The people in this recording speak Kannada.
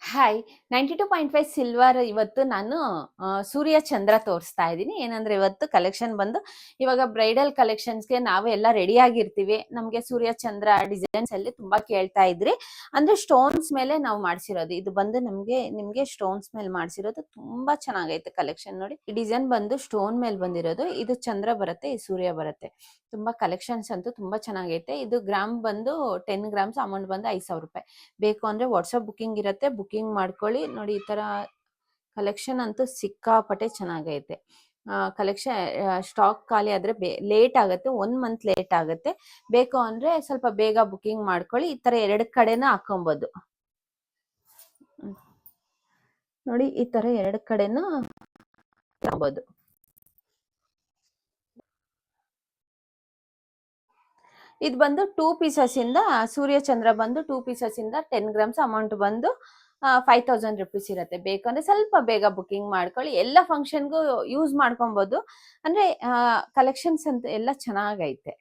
ಹಾಯ್ 92.5 ಸಿಲ್ವರ್ ಇವತ್ತು ನಾನು ಸೂರ್ಯ ಚಂದ್ರ ತೋರಿಸ್ತಾ ಇದ್ದೀನಿ. ಏನಂದ್ರೆ ಇವತ್ತು ಕಲೆಕ್ಷನ್ ಬಂದು ಇವಾಗ ಬ್ರೈಡಲ್ ಕಲೆಕ್ಷನ್ಸ್ಗೆ ನಾವು ಎಲ್ಲ ರೆಡಿ ಆಗಿರ್ತೀವಿ. ನಮಗೆ ಸೂರ್ಯ ಚಂದ್ರ ಡಿಸೈನ್ಸ್ ಅಲ್ಲಿ ತುಂಬಾ ಕೇಳ್ತಾ ಇದ್ರಿ. ಅಂದ್ರೆ ಸ್ಟೋನ್ಸ್ ಮೇಲೆ ನಾವು ಮಾಡಿಸಿರೋದು. ಇದು ಬಂದು ನಿಮ್ಗೆ ಸ್ಟೋನ್ಸ್ ಮೇಲೆ ಮಾಡಿಸಿರೋದು ತುಂಬಾ ಚೆನ್ನಾಗೈತೆ ಕಲೆಕ್ಷನ್ ನೋಡಿ. ಈ ಡಿಸೈನ್ ಬಂದು ಸ್ಟೋನ್ ಮೇಲೆ ಬಂದಿರೋದು. ಇದು ಚಂದ್ರ ಬರುತ್ತೆ, ಈ ಸೂರ್ಯ ಬರುತ್ತೆ. ತುಂಬಾ ಕಲೆಕ್ಷನ್ಸ್ ಅಂತೂ ತುಂಬಾ ಚೆನ್ನಾಗೈತೆ. ಇದು ಗ್ರಾಮ್ ಬಂದು 10 ಗ್ರಾಮ್ಸ್ ಅಮೌಂಟ್ ಬಂದು 5,000 ರೂಪಾಯಿ. ಬೇಕು ಅಂದ್ರೆ ವಾಟ್ಸಪ್ ಬುಕಿಂಗ್ ಇರುತ್ತೆ, ಬುಕಿಂಗ್ ಮಾಡ್ಕೊಳ್ಳಿ. ನೋಡಿ ಈ ತರ ಕಲೆಕ್ಷನ್ ಅಂತೂ ಸಿಕ್ಕಾಪಟ್ಟೆ ಚೆನ್ನಾಗೈತೆ. ಕಲೆಕ್ಷನ್ ಸ್ಟಾಕ್ ಖಾಲಿ ಆದ್ರೆ ಲೇಟ್ ಆಗುತ್ತೆ, 1 ಮಂತ್ ಲೇಟ್ ಆಗುತ್ತೆ. ಬೇಕು ಅಂದ್ರೆ ಸ್ವಲ್ಪ ಬೇಗ ಬುಕಿಂಗ್ ಮಾಡ್ಕೊಳ್ಳಿ. ಈ ತರ 2 ಕಡೆನ ಹಾಕೊಬಹುದು. ನೋಡಿ ಈ ತರ 2 ಕಡೆನ ಹಾಕೊಬಹುದು. ಇದು ಬಂದು 2 ಪೀಸಸ್ ಇಂದ ಸೂರ್ಯ ಚಂದ್ರ ಬಂದು 2 ಪೀಸಸ್ ಇಂದ 10 ಗ್ರಾಮ್ಸ್ ಅಮೌಂಟ್ ಬಂದು 5,000 ರುಪೀಸ್ ಇರುತ್ತೆ. ಬೇಕಂದ್ರೆ ಸ್ವಲ್ಪ ಬೇಗ ಬುಕಿಂಗ್ ಮಾಡ್ಕೊಳ್ಳಿ. ಎಲ್ಲ ಫಂಕ್ಷನ್ಗೂ ಯೂಸ್ ಮಾಡ್ಕೊಬಹುದು. ಅಂದ್ರೆ ಕಲೆಕ್ಷನ್ಸ್ ಅಂತ ಎಲ್ಲ ಚೆನ್ನಾಗೈತೆ.